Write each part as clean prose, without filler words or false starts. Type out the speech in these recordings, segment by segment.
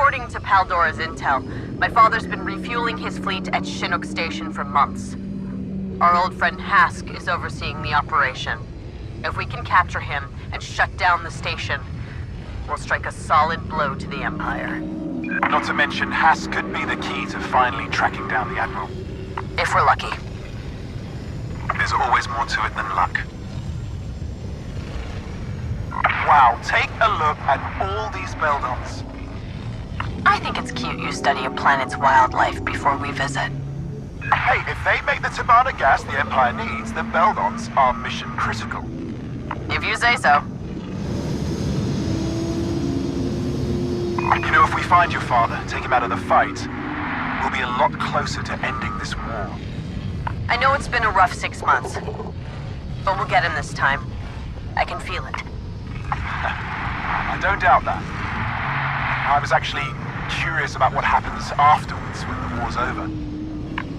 According to Paldora's intel, my father's been refueling his fleet at Chinook Station for months. Our old friend Hask is overseeing the operation. If we can capture him and shut down the station, we'll strike a solid blow to the Empire. Not to mention, Hask could be the key to finally tracking down the Admiral. If we're lucky. There's always more to it than luck. Wow, take a look at all these Beldons. I think it's cute you study a planet's wildlife before we visit. Hey, if they make the Tabana gas the Empire needs, the Beldons are mission critical. If you say so. You know, if we find your father, take him out of the fight, we'll be a lot closer to ending this war. I know it's been a rough 6 months, but we'll get him this time. I can feel it. I don't doubt that. I was actually curious about what happens afterwards when the war's over.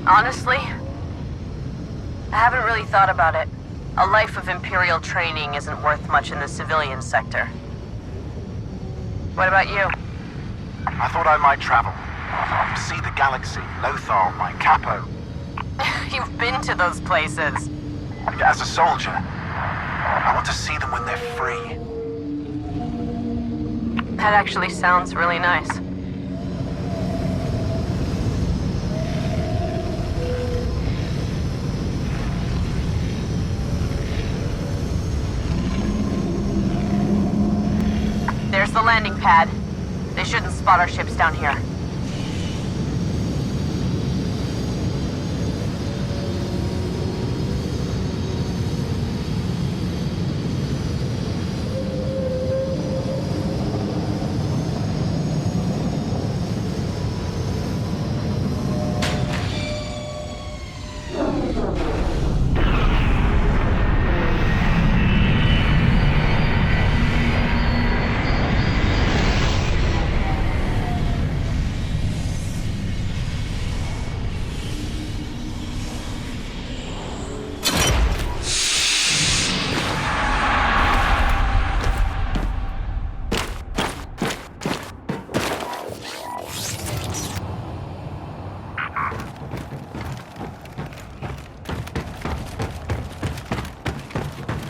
Honestly, I haven't really thought about it. A life of Imperial training isn't worth much in the civilian sector. What about you? I thought I might travel. See the galaxy, Lothal, my capo. You've been to those places. As a soldier, I want to see them when they're free. That actually sounds really nice. There's the landing pad. They shouldn't spot our ships down here.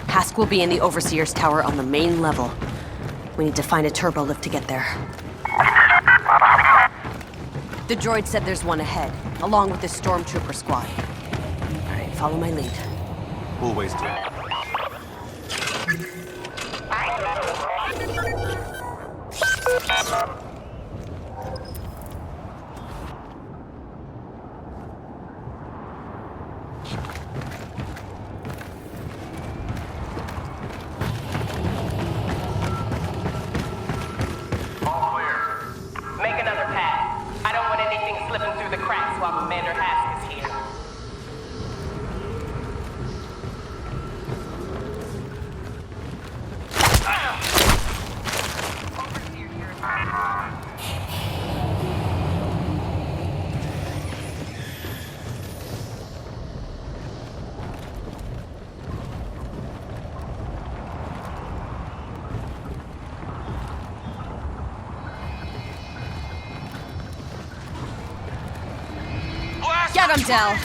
Hask will be in the Overseer's tower on the main level. We need to find a turbo lift to get there. The droid said there's one ahead, along with the stormtrooper squad. All right, follow my lead. Always do. Get him, Del!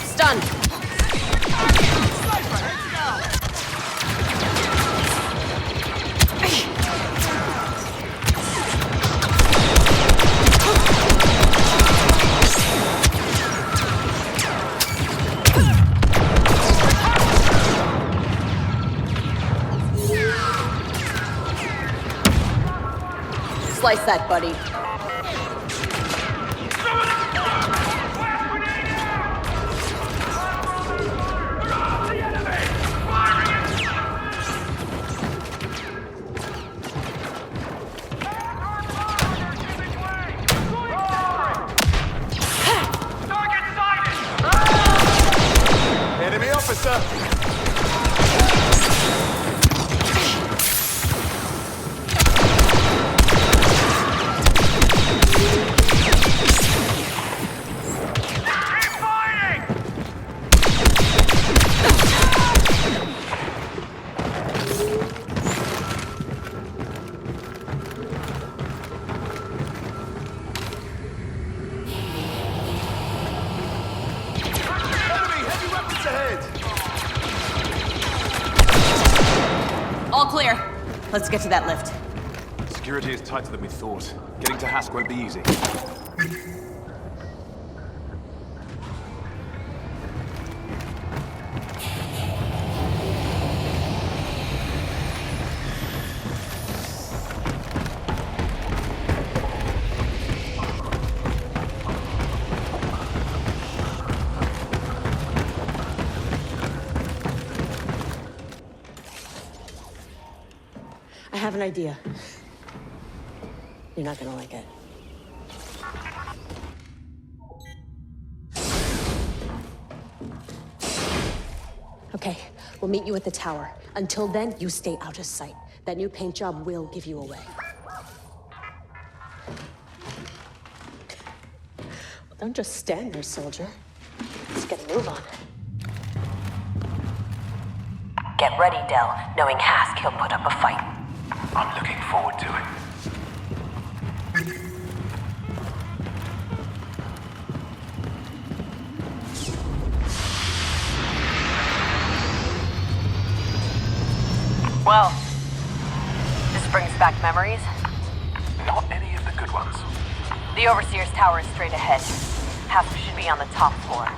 Stunned! Slice that, buddy. let's get to that lift. Security is tighter than we thought. Getting to Hask won't be easy. I have an idea. You're not gonna like it. Okay, we'll meet you at the tower. Until then, you stay out of sight. That new paint job will give you away. Well, don't just stand there, soldier. Let's get a move on. Get ready, Del. Knowing Hask, he'll put up a fight. I'm looking forward to it. Well, this brings back memories. Not any of the good ones. The Overseer's tower is straight ahead. Hask should be on the top floor.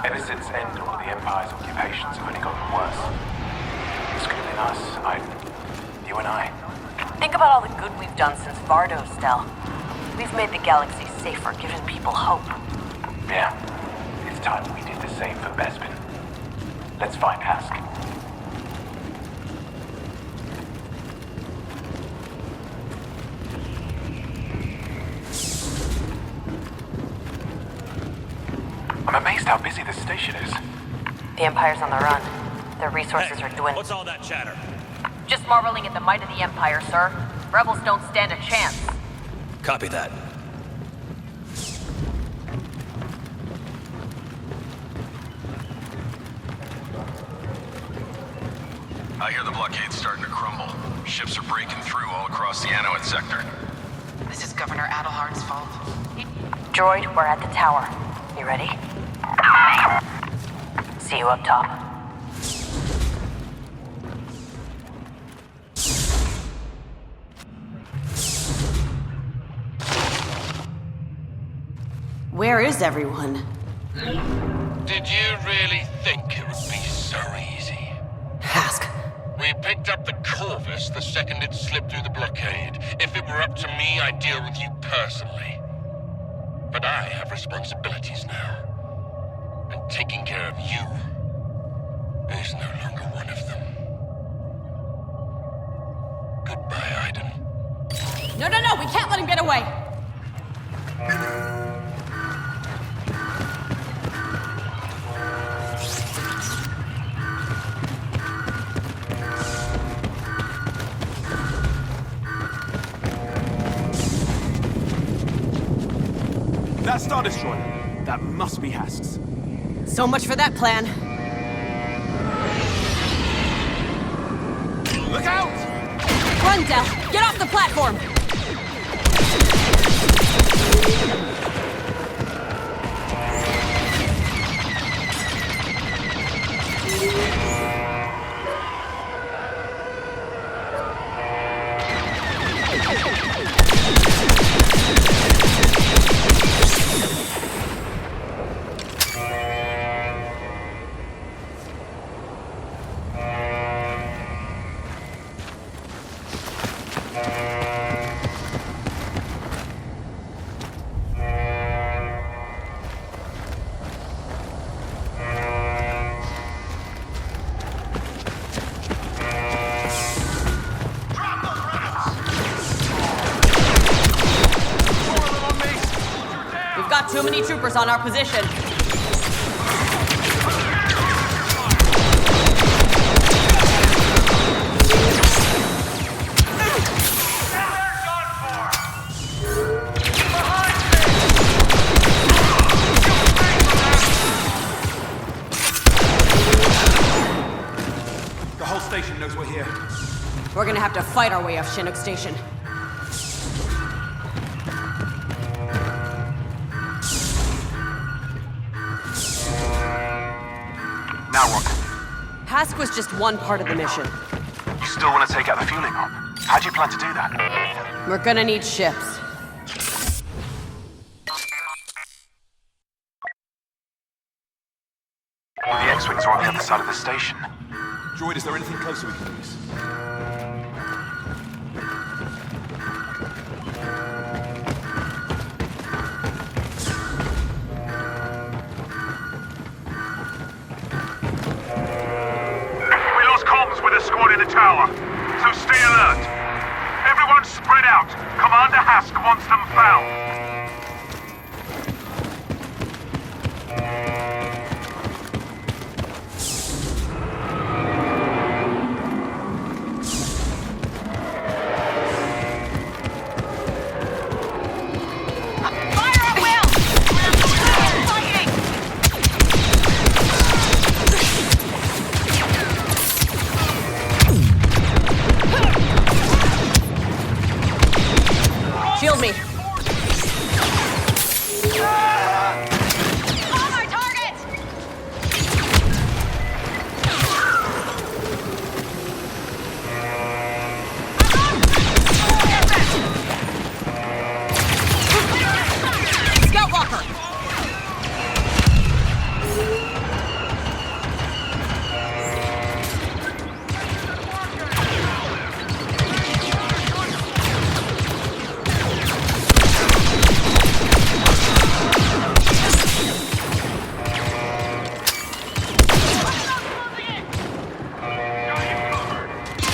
Ever since Endor, the Empire's occupations have only gotten worse. This could have been us. You and I. Think about all the good we've done since Vardo's, Del. We've made the galaxy safer, given people hope. Yeah. It's time we did the same for Bespin. Let's find Hask. I'm amazed how busy this station is. The Empire's on the run. Their resources are dwindling. What's all that chatter? Just marveling at the might of the Empire, sir. Rebels don't stand a chance. Copy that. I hear the blockade's starting to crumble. Ships are breaking through all across the Anoet sector. This is Governor Adelhard's fault. Droid, we're at the tower. You ready? See you up top. Where is everyone? Did you really think it would be so easy? Hask. We picked up the Corvus the second it slipped through the blockade. If it were up to me, I'd deal with you personally. But I have responsibilities now. And taking care of you is no longer one of them. Goodbye, Iden. No, we can't let him get away! That Star Destroyer, that must be Hask's. So much for that plan. Look out! Run, Del! Get off the platform! Too many troopers on our position. The whole station knows we're here. We're gonna have to fight our way off Chinook Station. Hask was just one part of the mission. You still want to take out the fueling hub? How do you plan to do that? We're gonna need ships. Well, the X-Wings are on the other side of the station. Droid, is there anything closer we can use? We lost comms with a squad in the tower, so stay alert. Everyone spread out. Commander Hask wants them found. Shield me. On our target! Scout walker.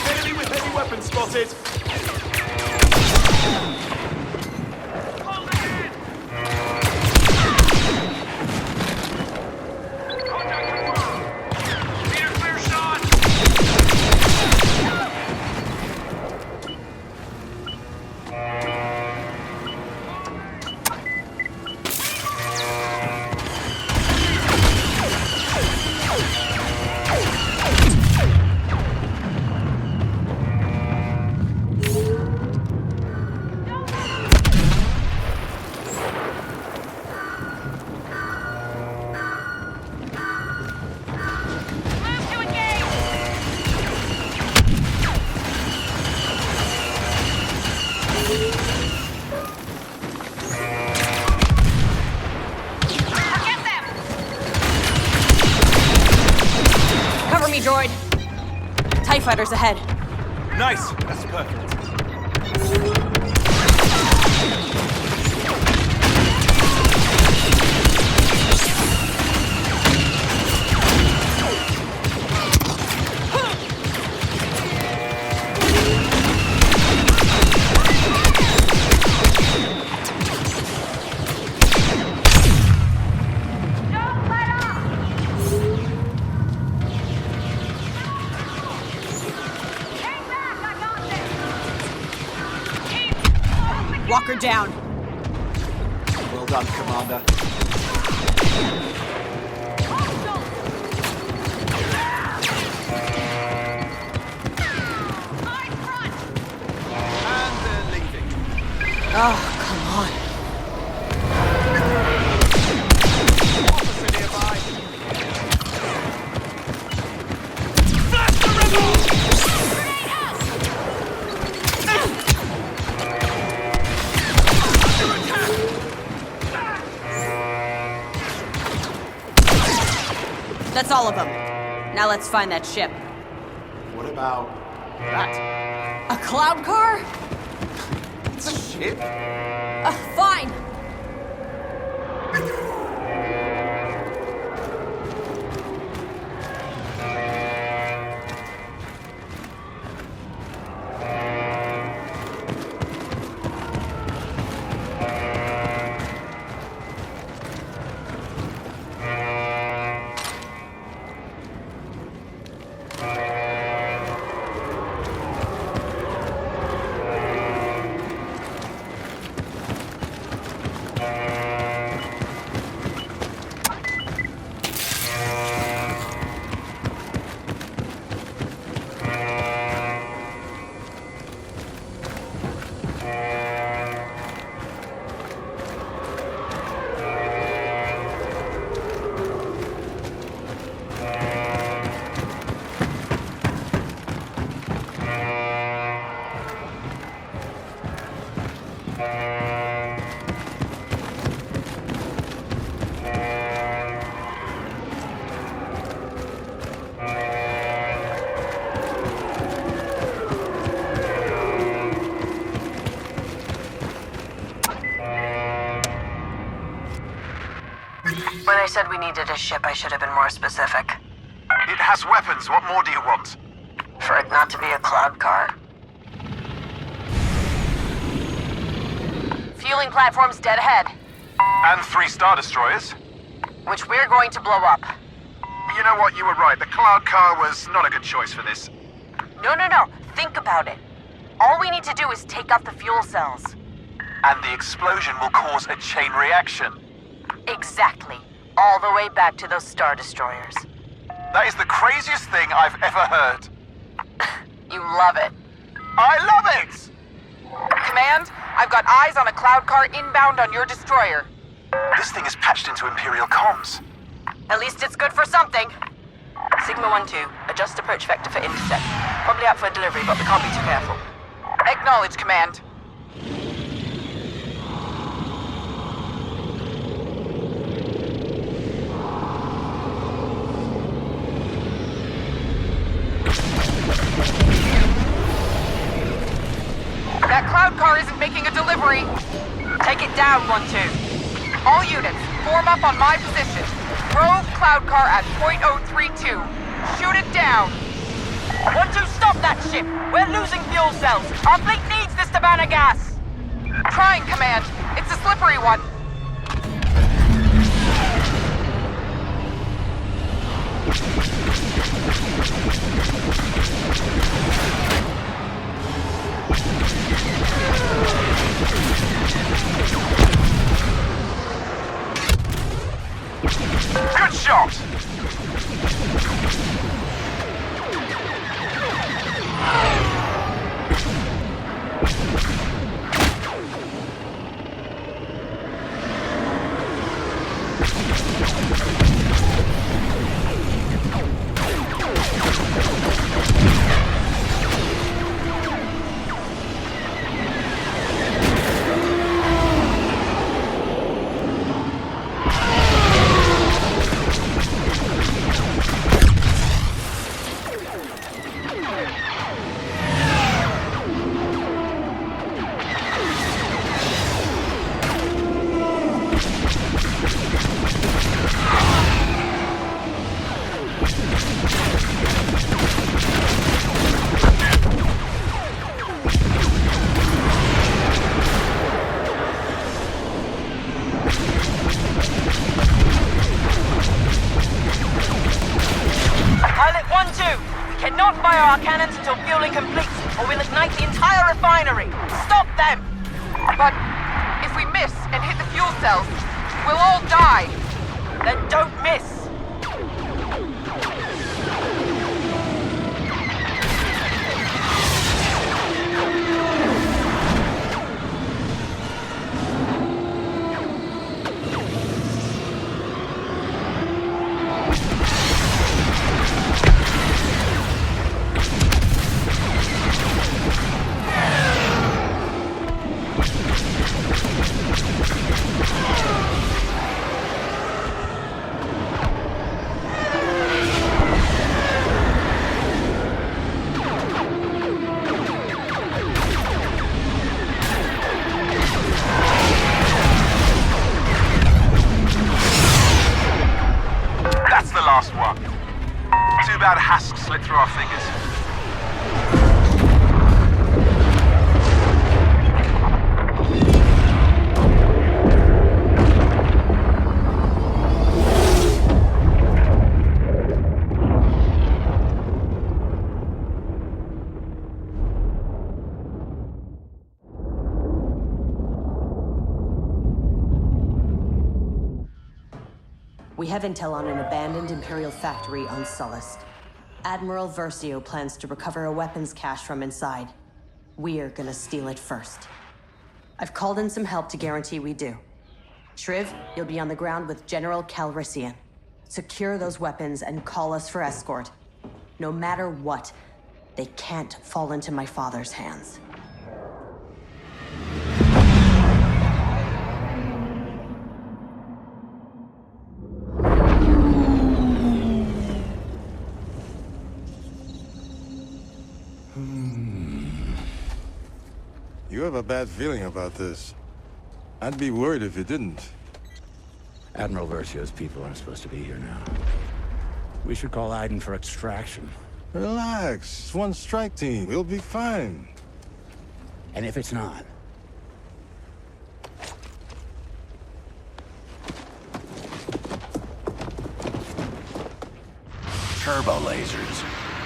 Enemy with heavy weapons spotted! Cover me, droid. TIE fighters ahead. Nice! That's perfect. Walker down. Well done, Commander. And they're leaving. Oh, come on. Officer nearby. That's all of them. Now let's find that ship. What about that? A cloud car? It's a ship? Fine. When I said we needed a ship, I should have been more specific. It has weapons. What more do you want? For it not to be a cloud car. Fueling platform's dead ahead, And 3 Star Destroyers? which we're going to blow up. You know what? You were right. The cloud car was not a good choice for this. No. Think about it. All we need to do is take out the fuel cells. And the explosion will cause a chain reaction. Exactly. All the way back to those Star Destroyers. That is the craziest thing I've ever heard. You love it. I love it! Command, I've got eyes on a cloud car inbound on your destroyer. This thing is patched into Imperial comms. At least it's good for something. Sigma 1-2, adjust approach vector for intercept. Probably out for a delivery, but we can't be too careful. Acknowledge, Command. That cloud car isn't making a delivery. Take it down, 1-2. All units, form up on my position. Probe cloud car at .032. Shoot it down. 1-2, stop that ship! We're losing fuel cells! Our fleet needs this Savannah gas! Trying, Command. It's a slippery one. Good shot! Pilot 1-2, we cannot fire our cannons until fueling completes, or we'll ignite the entire refinery. Stop them! But if we miss and hit the fuel cells, we'll all die. Then don't miss! That's the last one. Too bad Hask slipped through our fingers. We have intel on an abandoned Imperial factory on Sullust. Admiral Versio plans to recover a weapons cache from inside. We're gonna steal it first. I've called in some help to guarantee we do. Shriv, you'll be on the ground with General Calrissian. Secure those weapons and call us for escort. No matter what, they can't fall into my father's hands. a bad feeling about this. I'd be worried if you didn't. Admiral Versio's people aren't supposed to be here now. We should call Aiden for extraction. Relax. It's one strike team. We'll be fine. And if it's not? Turbo lasers.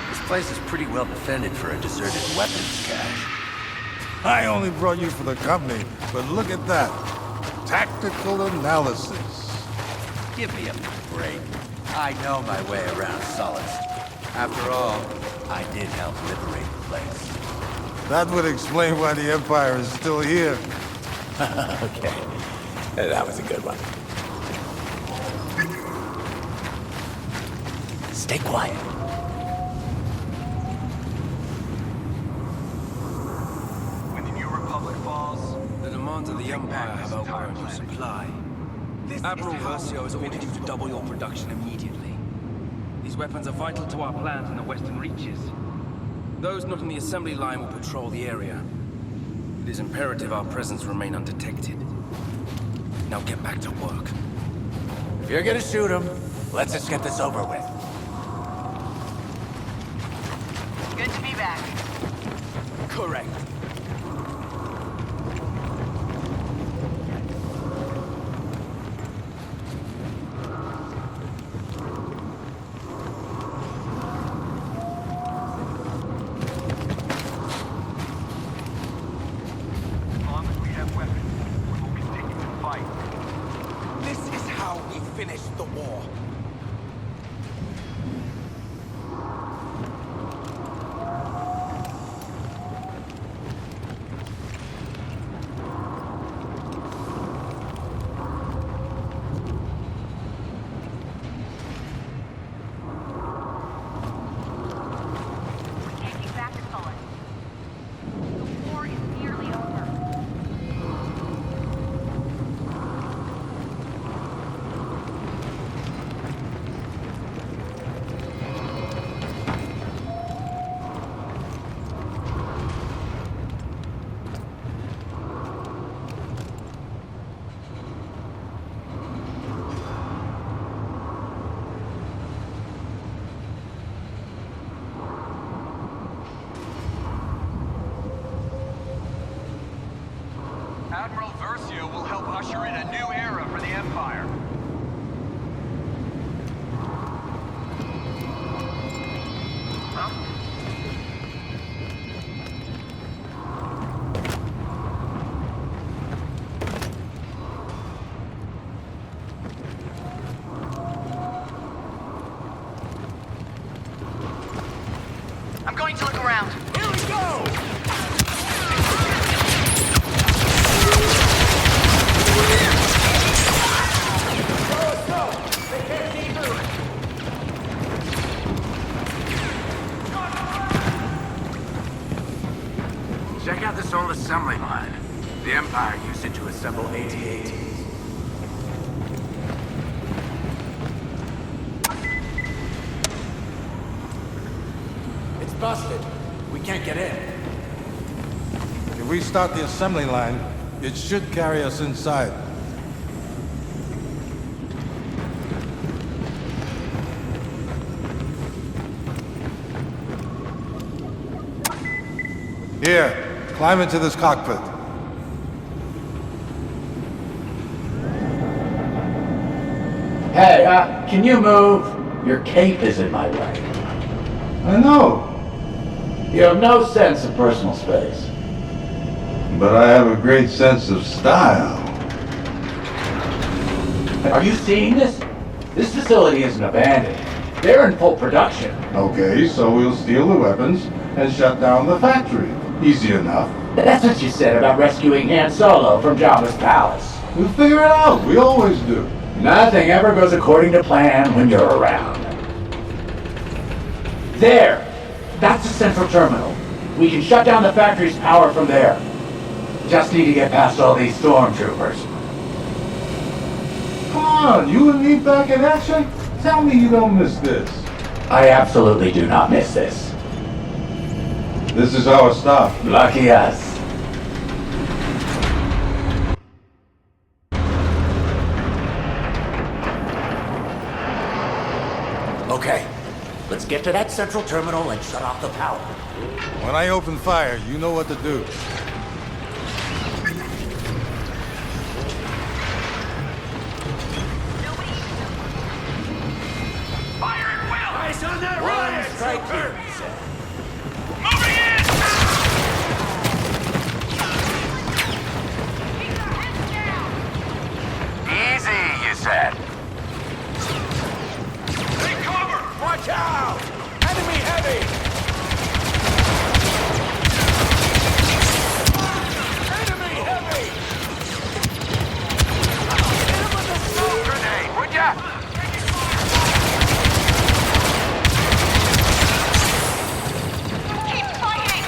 This place is pretty well defended for a deserted weapons cache. I only brought you for the company, but look at that. Tactical analysis. Give me a break. I know my way around Sullust. After all, I did help liberate the place. That would explain why the Empire is still here. Okay. That was a good one. Stay quiet. When the New Republic falls, the demands of the Empire have outgrown your supply. Admiral Versio has ordered you to double your production immediately. These weapons are vital to our plans in the Western Reaches. Those not in the assembly line will patrol the area. It is imperative our presence remain undetected. Now get back to work. If you're gonna shoot him, let's just get this over with. Good to be back. Correct. as long as we have weapons, we will continue to fight. This is how we finish the war. Admiral Versio will help usher in a new era for the Empire. I'm going to look around. Here we go! Check out this old assembly line. The Empire used it to assemble AT-ATs. It's busted. We can't get in. If we start the assembly line, it should carry us inside. Here, climb into this cockpit. Hey, can you move? Your cape is in my way. I know, You have no sense of personal space. but I have a great sense of style. Are you seeing this? This facility isn't abandoned. They're in full production. Okay, so we'll steal the weapons and shut down the factory. Easy enough. That's what you said about rescuing Han Solo from Jabba's palace. We'll figure it out. We always do. Nothing ever goes according to plan when you're around. There! That's the central terminal. We can shut down the factory's power from there. Just need to get past all these stormtroopers. Come on, you and me back in action? Tell me you don't miss this. I absolutely do not miss this. This is our stop. Lucky us. Let's get to that central terminal and shut off the power. When I open fire, you know what to do. Fire at will! Eyes on that riot! Strike here, he said. Moving in! Easy, you said. Take cover! Watch out! Enemy heavy! Enemy heavy! Hit him with the smoke grenade, would ya? Keep fighting!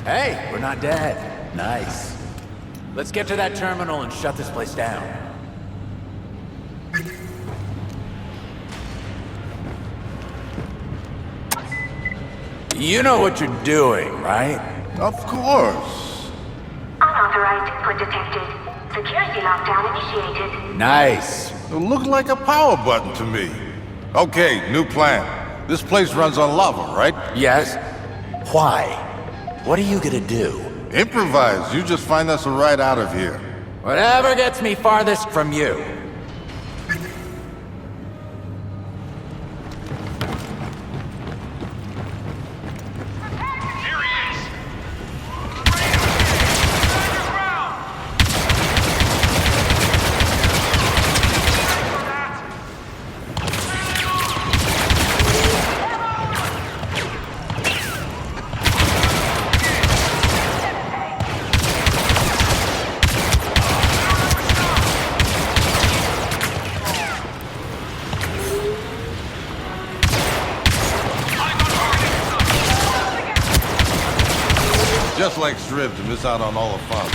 Hey, we're not dead. Nice. Let's get to that terminal and shut this place down. You know what you're doing, right? Of course. Unauthorized input detected. Security lockdown initiated. Nice. It looked like a power button to me. Okay, new plan. This place runs on lava, right? Yes. Why? What are you gonna do? Improvise. You just find us a ride out of here. Whatever gets me farthest from you. Here he is! Just like Strib to miss out on all the fun.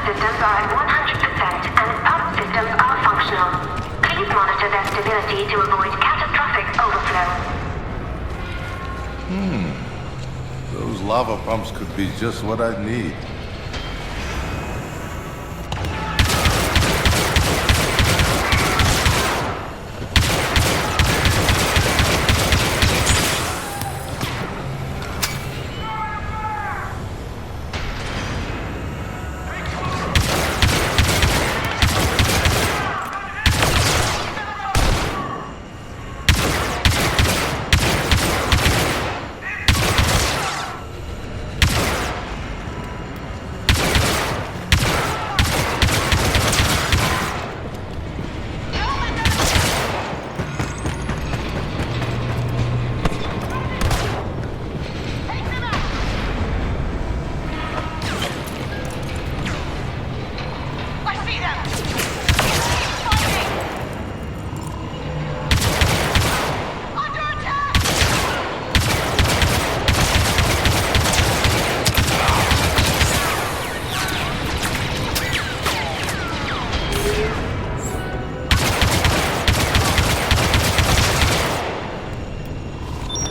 Systems are at 100% and pump systems are functional. Please monitor their stability to avoid catastrophic overflow. Those lava pumps could be just what I need.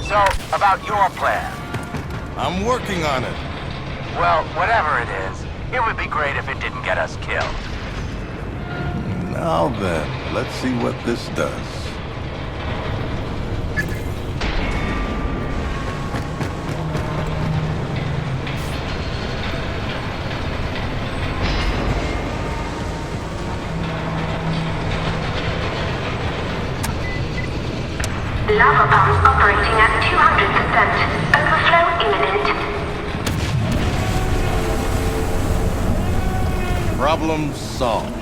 So, about your plan. I'm working on it. Well, whatever it is, it would be great if it didn't get us killed. Now then, let's see what this does. Lava pumps operating at 200%. Overflow imminent. Problem solved.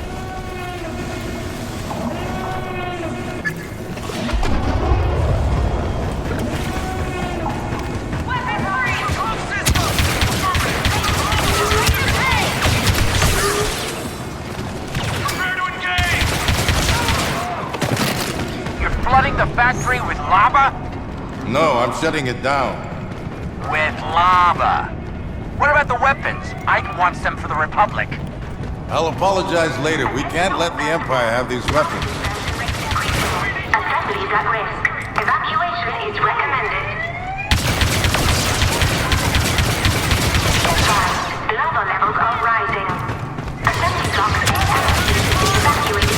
Flooding the factory with lava? No, I'm shutting it down. With lava. What about the weapons? Ike wants them for the Republic. I'll apologize later. We can't let the Empire have these weapons. Assemblies at risk. Evacuation is recommended. Lava levels are rising. Assembly blocks evacuated.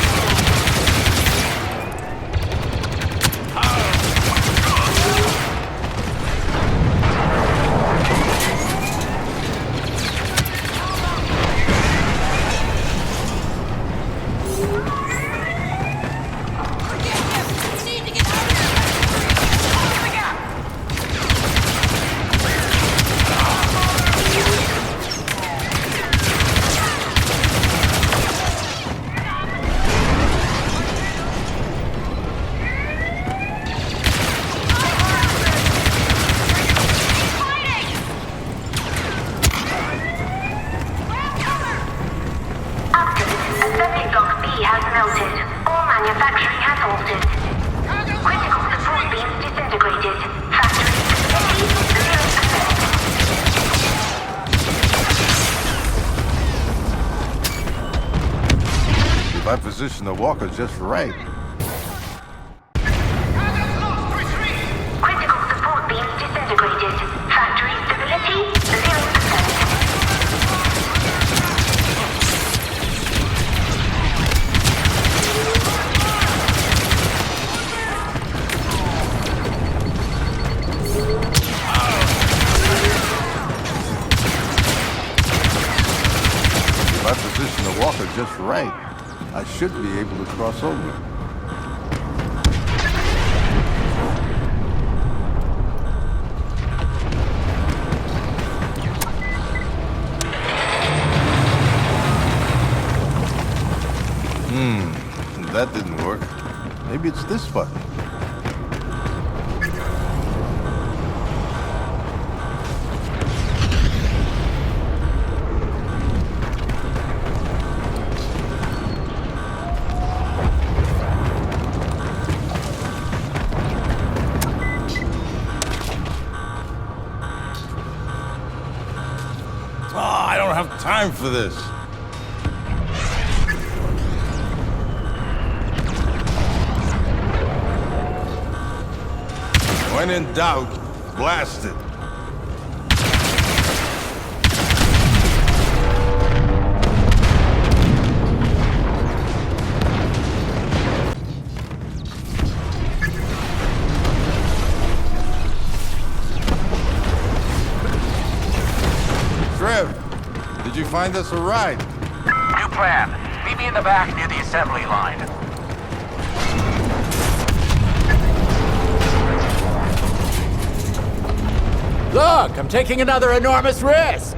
I positioned the walker just right. Critical support beams disintegrated. Factory stability 0%. If I position the walker just right, I should be able to cross over. That didn't work. Maybe it's this button. I don't have time for this. When in doubt, blast it. Did you find us a ride? New plan. Meet me in the back near the assembly line. Look, I'm taking another enormous risk.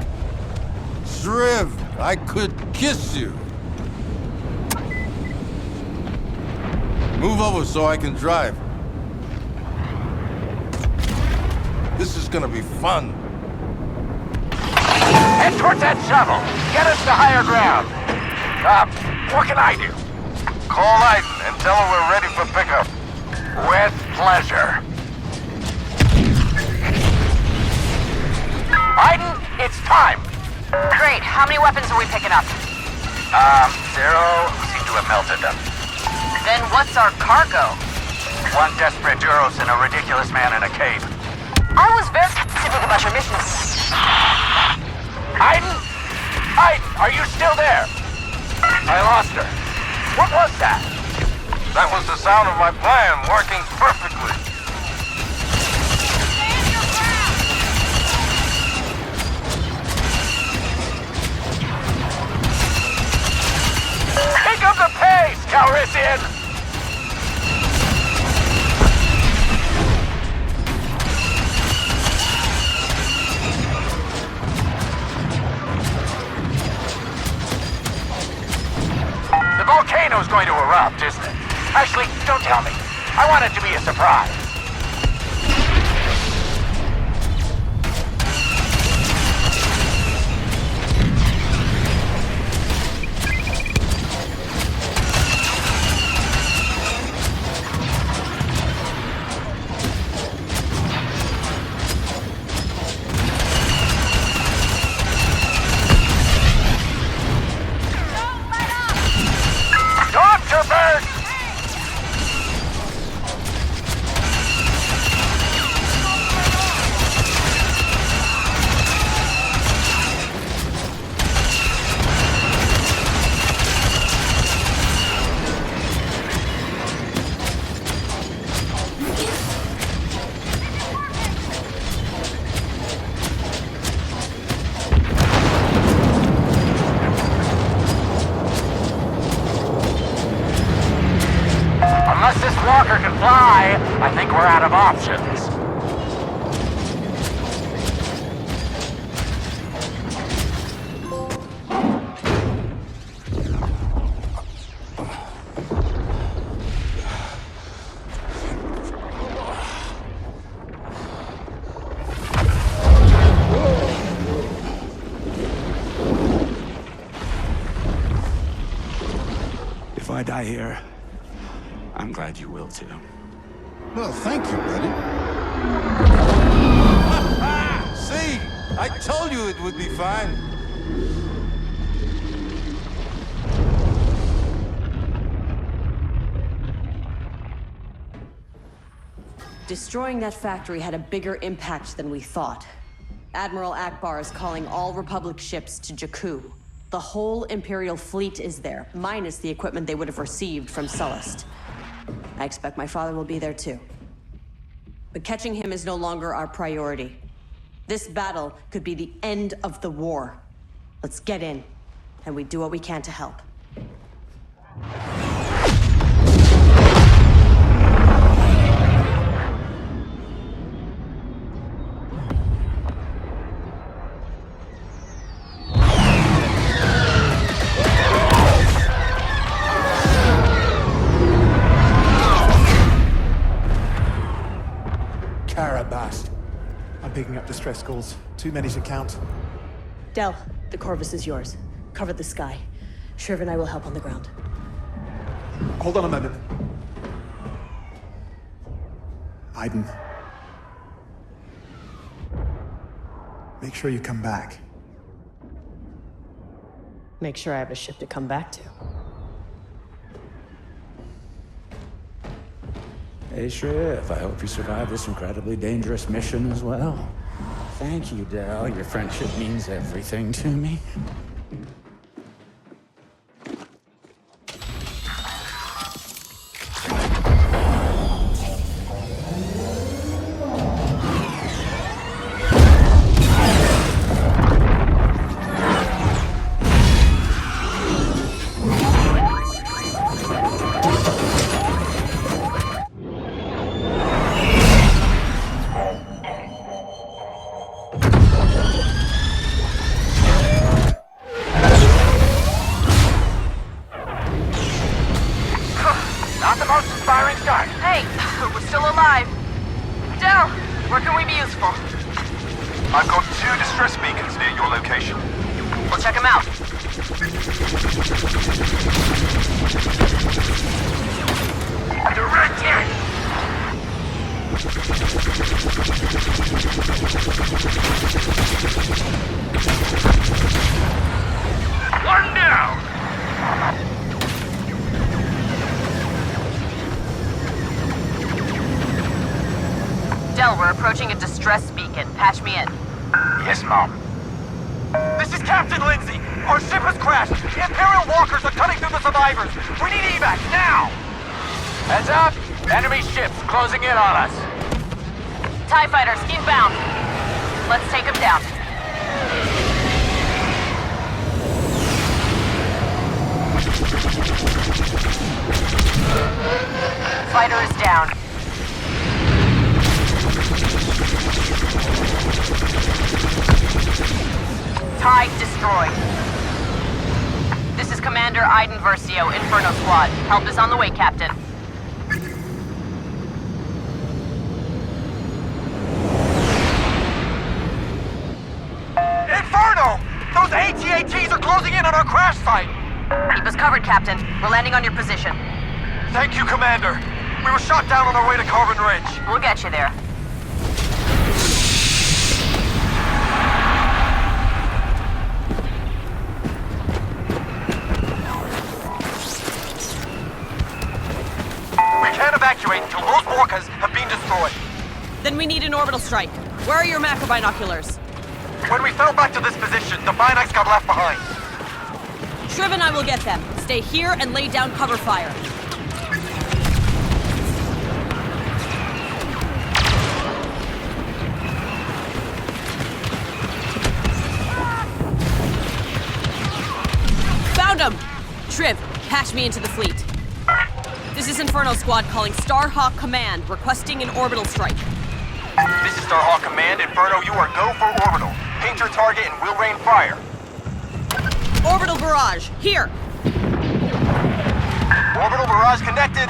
Shriv, I could kiss you. Move over so I can drive. This is gonna be fun. Head towards that shovel. Get us to higher ground. What can I do? Call Aiden and tell her we're ready for pickup. With pleasure. Aiden, it's time. Great. How many weapons are we picking up? 0. We seem to have melted them. Then what's our cargo? 1 desperate Duros and a ridiculous man in a cape. I was very specific about your missions. Aiden? Aiden, are you still there? I lost her. What was that? That was the sound of my plan working perfectly. Pick up the pace, Calrissian! The volcano's going to erupt, isn't it? Actually, don't tell me. I want it to be a surprise. Stormtroopers! Unless this walker can fly, I think we're out of options. If I die here, I'm glad you will too. Well, thank you, buddy. See? I told you it would be fine. Destroying that factory had a bigger impact than we thought. Admiral Akbar is calling all Republic ships to Jakku. The whole Imperial fleet is there, minus the equipment they would have received from Sullust. I expect my father will be there too. But catching him is no longer our priority. This battle could be the end of the war. Let's get in, and we do what we can to help. Carabast. I'm picking up distress calls. Too many to count. Del, the Corvus is yours. Cover the sky. Shriv and I will help on the ground. Hold on a moment. Aiden. Make sure you come back. Make sure I have a ship to come back to. Hey, Shriv, I hope you survive this incredibly dangerous mission as well. Thank you, Del. Your friendship means everything to me. Not the most inspiring start. Hey, we're still alive. Del, where can we be useful? I've got 2 distress beacons near your location. We'll check them out. Direct hit! One down! Del, we're approaching a distress beacon. Patch me in. Yes, Mom. This is Captain Lindsay. Our ship has crashed. Imperial walkers are cutting through the survivors. We need evac now. Heads up! Enemy ships closing in on us. TIE fighters, inbound. Let's take them down. Fighter is down. TIE destroyed. This is Commander Iden Versio, Inferno Squad. Help is on the way, Captain. Inferno! Those AT-ATs are closing in on our crash site. Keep us covered, Captain. We're landing on your position. Thank you, Commander. We were shot down on our way to Carbon Ridge. We'll get you there. We can't evacuate until those walkers have been destroyed. Then we need an orbital strike. Where are your macro binoculars? When we fell back to this position, the Binacs got left behind. Shriv and I will get them. Stay here and lay down cover fire. Found him! Shriv, patch me into the fleet. This is Inferno Squad calling Starhawk Command, requesting an orbital strike. This is Starhawk Command. Inferno, you are go for orbital. Paint your target and we'll rain fire. Orbital barrage, here! Orbital barrage connected.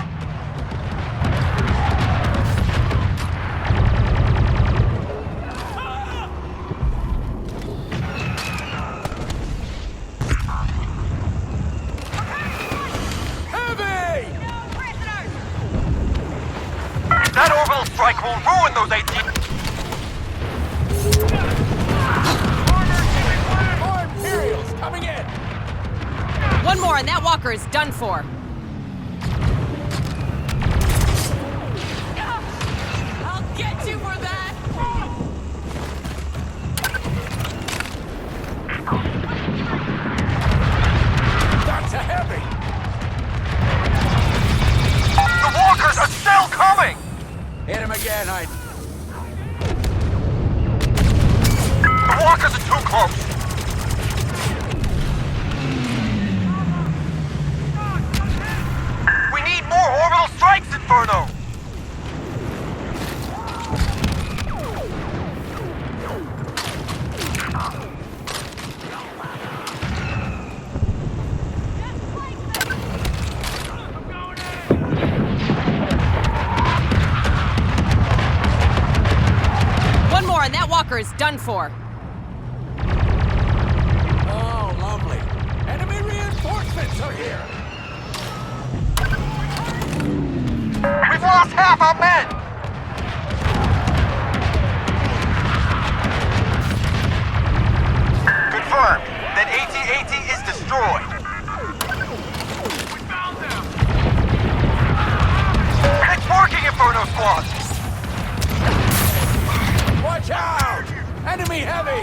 That orbital strike will ruin those 18. More Imperials coming in! One more and that walker is done for. I'll get you for that! That's a heavy! The walkers are still coming! Hit him again, Iden. The walkers are too close. We need more orbital strikes, Inferno! One more and that walker is done for. Oh, lovely. Enemy reinforcements are here. We've lost half our men! Confirmed. That AT-AT is destroyed. We found them! It's working, Inferno! Inferno squad! Watch out! Enemy heavy!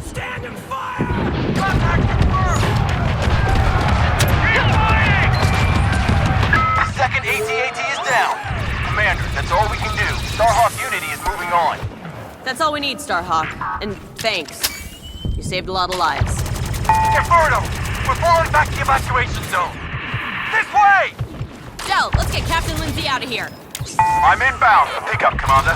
Stand and fire! Contact confirmed! The second AT-AT is down. Commander, that's all we can do. Starhawk Unity is moving on. That's all we need, Starhawk. And thanks. You saved a lot of lives. Inferno! We're falling back to the evacuation zone! This way! Del, let's get Captain Lindsay out of here. I'm inbound. Pick up, Commander.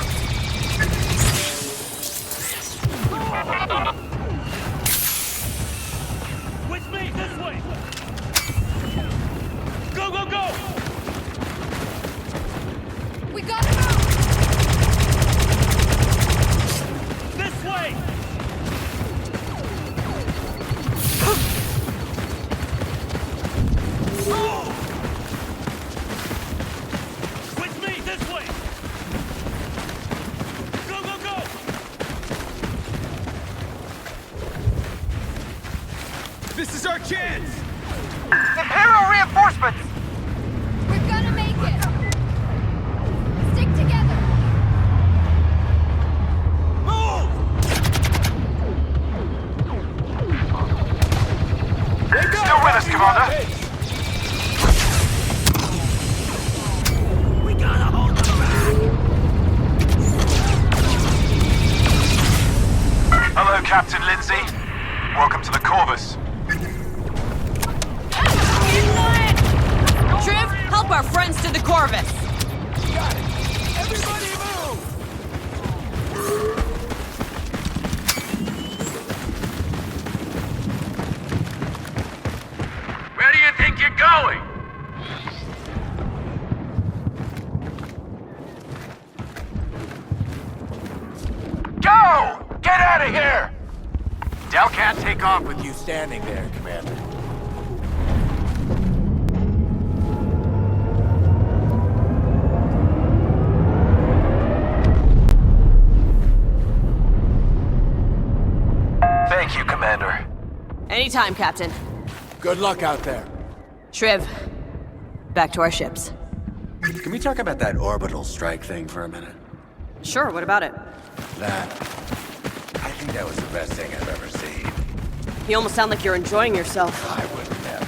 With me, this way! Go, go, go! We got him out! This way! With me, this way! Go, go, go! This is our chance! Imperial reinforcements! We're gonna make it! Stick together! Still with us, Commander. We gotta hold them back! Hello, Captain Lindsay. Welcome to the Corvus. Triv, help our friends to the Corvus. Got it! Everybody move! Where do you think you're going? Go! Get out of here! Del can't take off with you standing there, Commander. Thank you, Commander. Anytime, Captain. Good luck out there. Triv, back to our ships. Can we talk about that orbital strike thing for a minute? Sure, what about it? That... I think that was the best thing I've ever seen. You almost sound like you're enjoying yourself. I would never.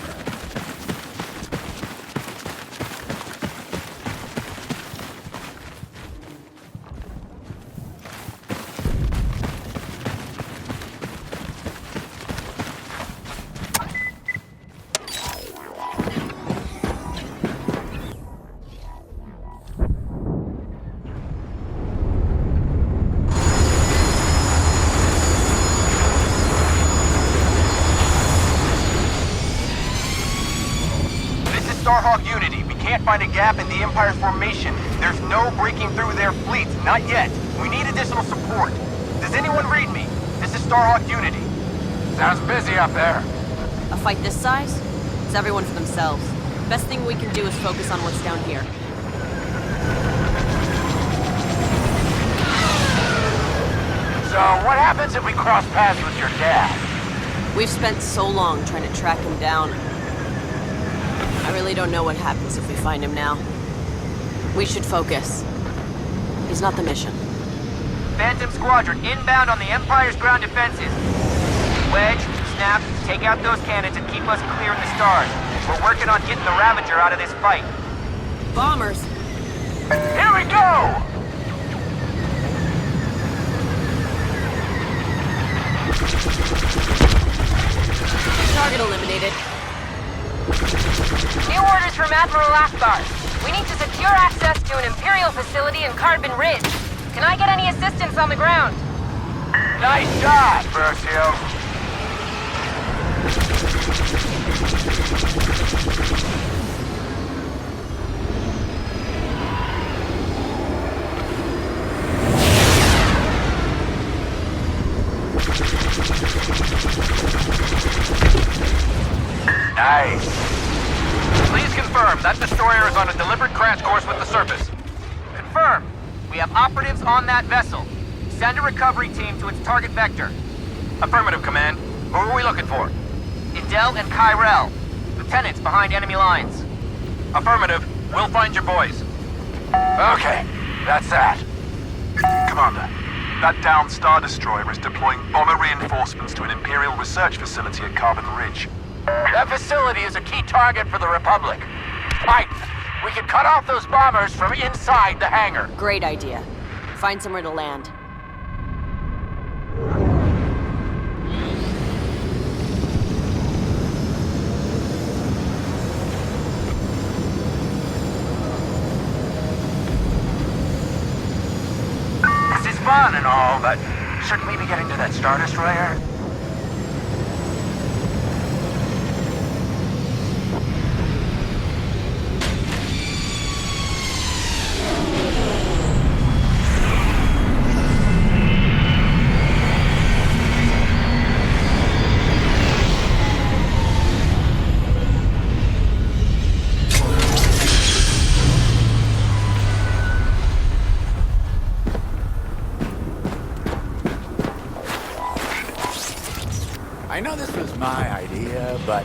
Starhawk Unity, we can't find a gap in the Empire's formation. There's no breaking through their fleet, not yet. We need additional support. Does anyone read me? This is Starhawk Unity. Sounds busy up there. A fight this size? It's everyone for themselves. Best thing we can do is focus on what's down here. So, what happens if we cross paths with your dad? We've spent so long trying to track him down. I really don't know what happens if we find him now. We should focus. He's not the mission. Phantom Squadron inbound on the Empire's ground defenses. Wedge, Snap, take out those cannons and keep us clear in the stars. We're working on getting the Ravager out of this fight. Bombers! Here we go! Target eliminated. New orders from Admiral Akbar. We need to secure access to an Imperial facility in Carbon Ridge. Can I get any assistance on the ground? Nice shot, Versio. Nice. Please confirm that destroyer is on a deliberate crash course with the surface. Confirmed. We have operatives on that vessel. Send a recovery team to its target vector. Affirmative, Command. Who are we looking for? Idel and Kyrell. Lieutenants behind enemy lines. Affirmative. We'll find your boys. Okay, that's that. Commander, that downed Star Destroyer is deploying bomber reinforcements to an Imperial research facility at Carbon Ridge. That facility is a key target for the Republic. Titan, we can cut off those bombers from inside the hangar. Great idea. Find somewhere to land. This is fun and all, but shouldn't we be getting to that Star Destroyer? I know this was my idea, but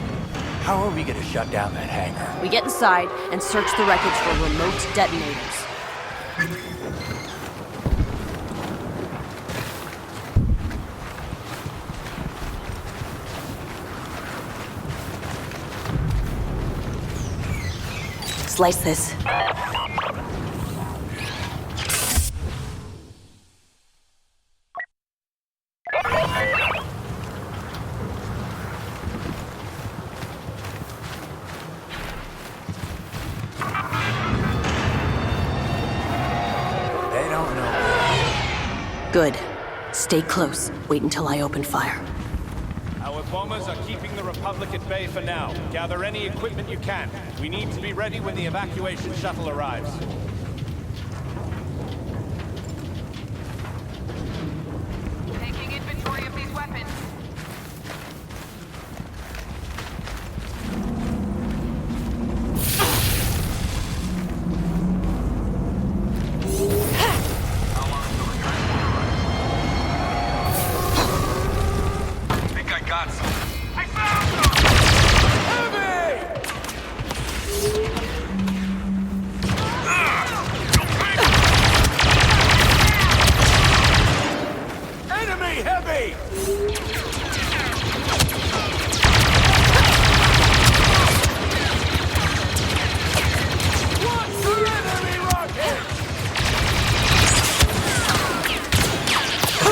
how are we gonna shut down that hangar? We get inside and search the wreckage for remote detonators. Slice this. Good. Stay close. Wait until I open fire. Our bombers are keeping the Republic at bay for now. Gather any equipment you can. We need to be ready when the evacuation shuttle arrives. Taking inventory of these weapons.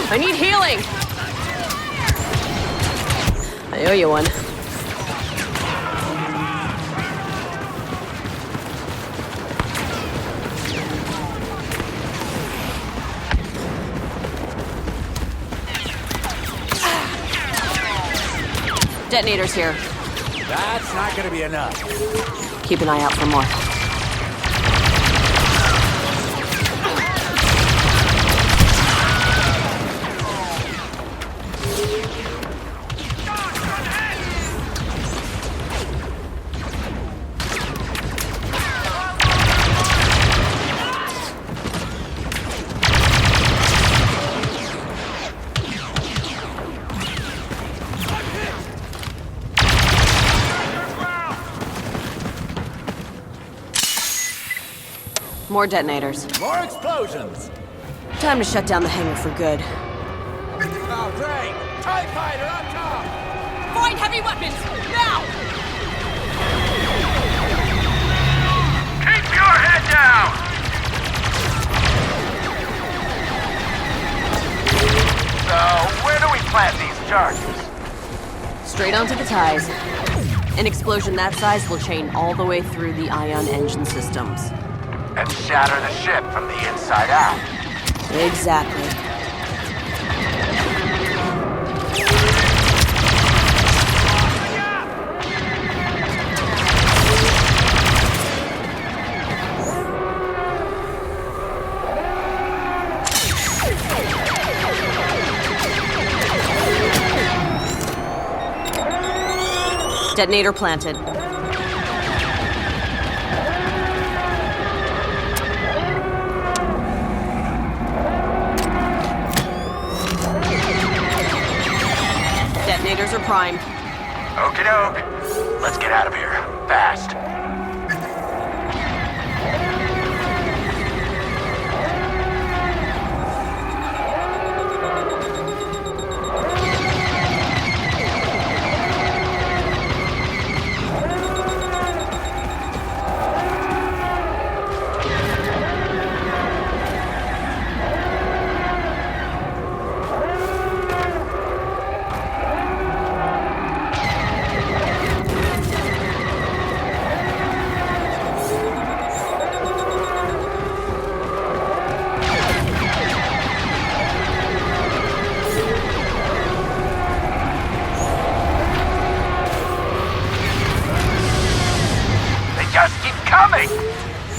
I need healing! I owe you one. Detonators here. That's not gonna be enough. Keep an eye out for more. More detonators. More explosions! Time to shut down the hangar for good. Oh, great! TIE fighter up top! Find heavy weapons! Now! Keep your head down! So, where do we plant these charges? Straight onto the ties. An explosion that size will chain all the way through the ion engine systems. And shatter the ship from the inside out. Exactly. Detonator planted. Detonators are primed. Okie doke. Let's get out of here. Fast.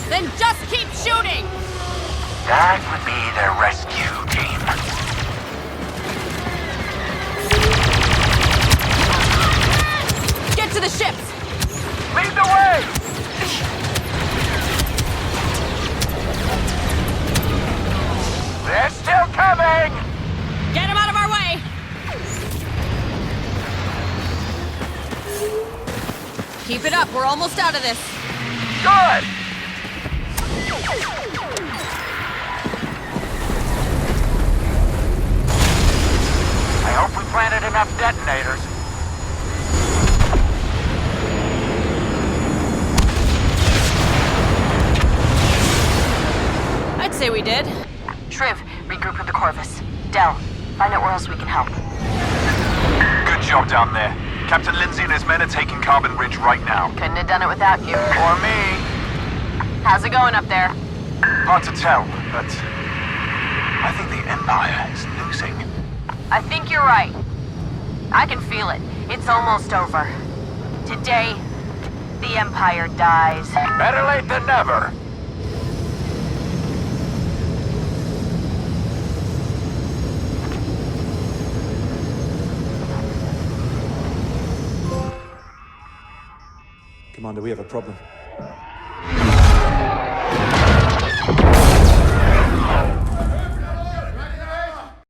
Then just keep shooting! That would be their rescue team. Get to the ships! Lead the way! They're still coming! Get them out of our way! Keep it up, we're almost out of this. Good! I hope we planted enough detonators. I'd say we did. Shriv, regroup with the Corvus. Del, find out where else we can help. Good job down there. Captain Lindsay and his men are taking Carbon Ridge right now. Couldn't have done it without you. Or me. How's it going up there? Hard to tell, but I think the Empire is losing. I think you're right. I can feel it. It's almost over. Today, the Empire dies. Better late than never. Commander, we have a problem.